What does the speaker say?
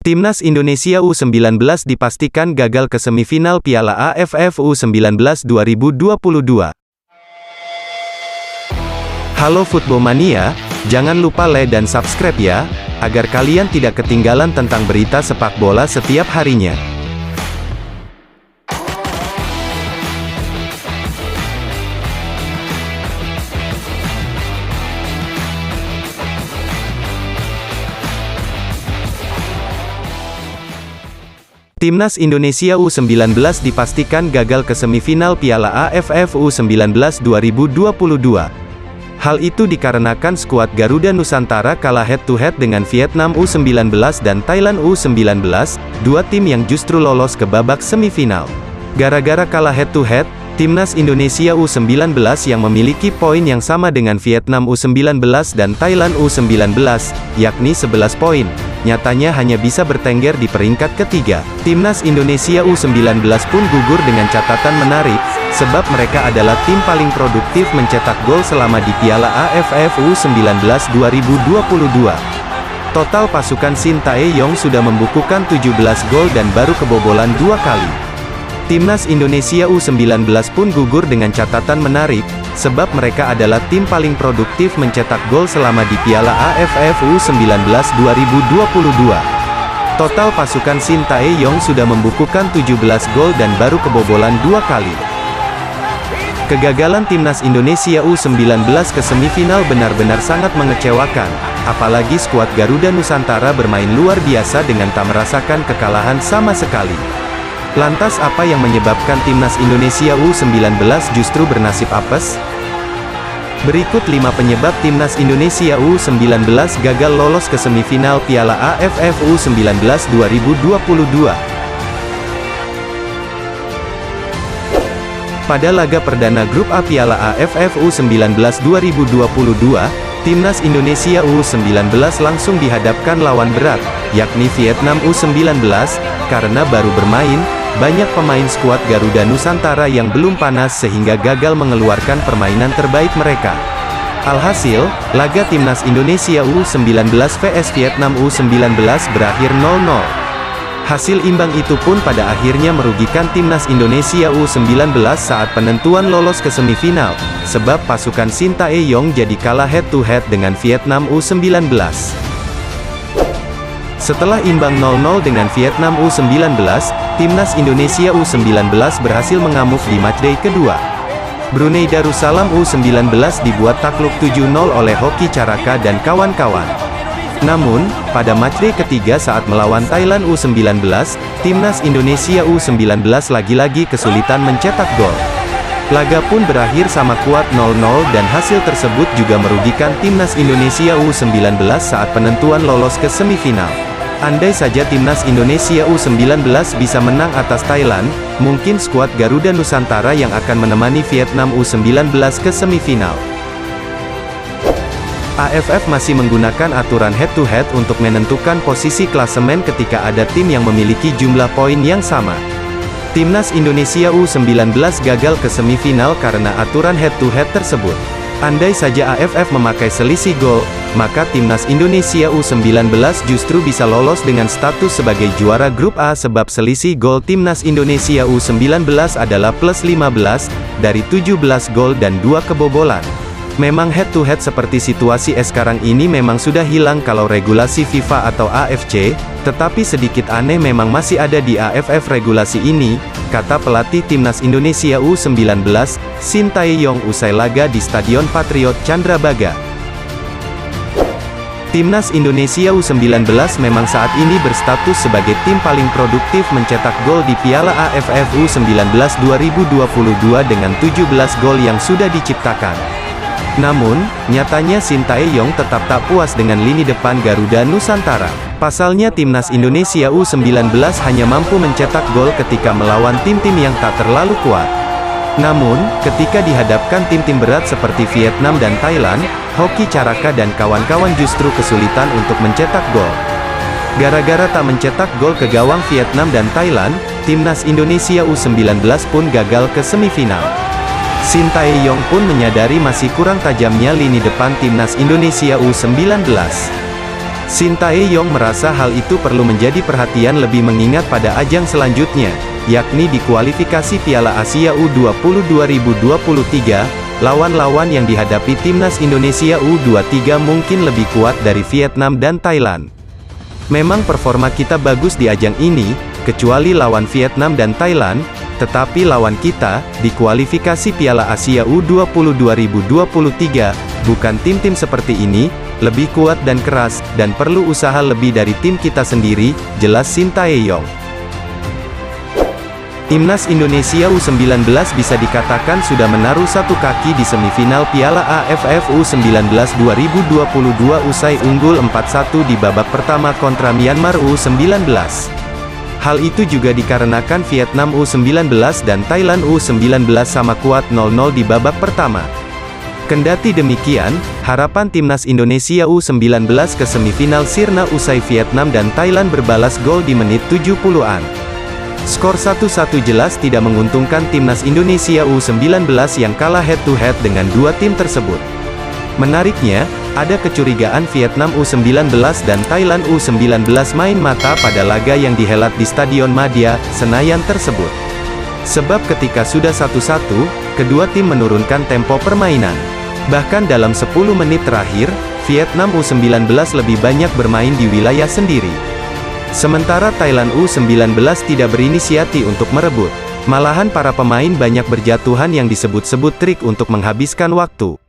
Timnas Indonesia U19 dipastikan gagal ke semifinal Piala AFF U19 2022. Halo Football Mania, jangan lupa like dan subscribe ya, agar kalian tidak ketinggalan tentang berita sepak bola setiap harinya. Timnas Indonesia U19 dipastikan gagal ke semifinal Piala AFF U19 2022. Hal itu dikarenakan skuad Garuda Nusantara kalah head-to-head dengan Vietnam U19 dan Thailand U19, dua tim yang justru lolos ke babak semifinal. Gara-gara kalah head-to-head, Timnas Indonesia U19 yang memiliki poin yang sama dengan Vietnam U19 dan Thailand U19, yakni 11 poin, nyatanya hanya bisa bertengger di peringkat ketiga. Timnas Indonesia U19 pun gugur dengan catatan menarik, sebab mereka adalah tim paling produktif mencetak gol selama di Piala AFF U19 2022. Total pasukan Sintayong sudah membukukan 17 gol dan baru kebobolan 2 kali. Timnas Indonesia U19 pun gugur dengan catatan menarik, sebab mereka adalah tim paling produktif mencetak gol selama di Piala AFF U19 2022. Total pasukan Sintayong sudah membukukan 17 gol dan baru kebobolan 2 kali. Kegagalan Timnas Indonesia U19 ke semifinal benar-benar sangat mengecewakan, apalagi skuad Garuda Nusantara bermain luar biasa dengan tak merasakan kekalahan sama sekali. Lantas apa yang menyebabkan Timnas Indonesia U19 justru bernasib apes? Berikut 5 penyebab Timnas Indonesia U19 gagal lolos ke semifinal Piala AFF U19 2022. Pada laga perdana Grup A Piala AFF U19 2022, Timnas Indonesia U19 langsung dihadapkan lawan berat, yakni Vietnam U19, karena baru bermain, banyak pemain skuad Garuda Nusantara yang belum panas sehingga gagal mengeluarkan permainan terbaik mereka. Alhasil, laga Timnas Indonesia U19 vs Vietnam U19 berakhir 0-0. Hasil imbang itu pun pada akhirnya merugikan Timnas Indonesia U19 saat penentuan lolos ke semifinal, sebab pasukan Sintayong jadi kalah head-to-head dengan Vietnam U19. Setelah imbang 0-0 dengan Vietnam U19, Timnas Indonesia U19 berhasil mengamuk di matchday kedua. Brunei Darussalam U19 dibuat takluk 7-0 oleh Hoki Caraka dan kawan-kawan. Namun, pada matchday ketiga saat melawan Thailand U19, Timnas Indonesia U19 lagi-lagi kesulitan mencetak gol. Laga pun berakhir sama kuat 0-0 dan hasil tersebut juga merugikan Timnas Indonesia U19 saat penentuan lolos ke semifinal. Andai saja Timnas Indonesia U19 bisa menang atas Thailand, mungkin skuad Garuda Nusantara yang akan menemani Vietnam U19 ke semifinal. AFF masih menggunakan aturan head-to-head untuk menentukan posisi klasemen ketika ada tim yang memiliki jumlah poin yang sama. Timnas Indonesia U19 gagal ke semifinal karena aturan head-to-head tersebut. Andai saja AFF memakai selisih gol, maka Timnas Indonesia U19 justru bisa lolos dengan status sebagai juara Grup A sebab selisih gol Timnas Indonesia U19 adalah plus 15, dari 17 gol dan 2 kebobolan. Memang head-to-head seperti situasi sekarang ini memang sudah hilang kalau regulasi FIFA atau AFC, tetapi sedikit aneh memang masih ada di AFF regulasi ini, kata pelatih Timnas Indonesia U19, Sintayong usai laga di Stadion Patriot Candrabaga. Timnas Indonesia U19 memang saat ini berstatus sebagai tim paling produktif mencetak gol di Piala AFF U19 2022 dengan 17 gol yang sudah diciptakan. Namun, nyatanya Sintayong tetap tak puas dengan lini depan Garuda Nusantara. Pasalnya Timnas Indonesia U19 hanya mampu mencetak gol ketika melawan tim-tim yang tak terlalu kuat. Namun, ketika dihadapkan tim-tim berat seperti Vietnam dan Thailand, Hoki Caraka dan kawan-kawan justru kesulitan untuk mencetak gol. Gara-gara tak mencetak gol ke gawang Vietnam dan Thailand, Timnas Indonesia U19 pun gagal ke semifinal. Sintayong pun menyadari masih kurang tajamnya lini depan Timnas Indonesia U19. Shin Tae-yong merasa hal itu perlu menjadi perhatian lebih mengingat pada ajang selanjutnya, yakni di kualifikasi Piala Asia U20 2023, lawan-lawan yang dihadapi timnas Indonesia U23 mungkin lebih kuat dari Vietnam dan Thailand. Memang performa kita bagus di ajang ini, kecuali lawan Vietnam dan Thailand, tetapi lawan kita, di kualifikasi Piala Asia U20 2023, bukan tim-tim seperti ini, lebih kuat dan keras, dan perlu usaha lebih dari tim kita sendiri, jelas Shin Tae-yong. Timnas Indonesia U19 bisa dikatakan sudah menaruh satu kaki di semifinal Piala AFF U19 2022 usai unggul 4-1 di babak pertama kontra Myanmar U19. Hal itu juga dikarenakan Vietnam U19 dan Thailand U19 sama kuat 0-0 di babak pertama. Kendati demikian, harapan timnas Indonesia U19 ke semifinal sirna usai Vietnam dan Thailand berbalas gol di menit 70-an. Skor 1-1 jelas tidak menguntungkan timnas Indonesia U19 yang kalah head-to-head dengan dua tim tersebut. Menariknya, ada kecurigaan Vietnam U19 dan Thailand U19 main mata pada laga yang dihelat di Stadion Madia, Senayan tersebut. Sebab ketika sudah 1-1, kedua tim menurunkan tempo permainan. Bahkan dalam 10 menit terakhir, Vietnam U19 lebih banyak bermain di wilayah sendiri. Sementara Thailand U19 tidak berinisiasi untuk merebut. Malahan para pemain banyak berjatuhan yang disebut-sebut trik untuk menghabiskan waktu.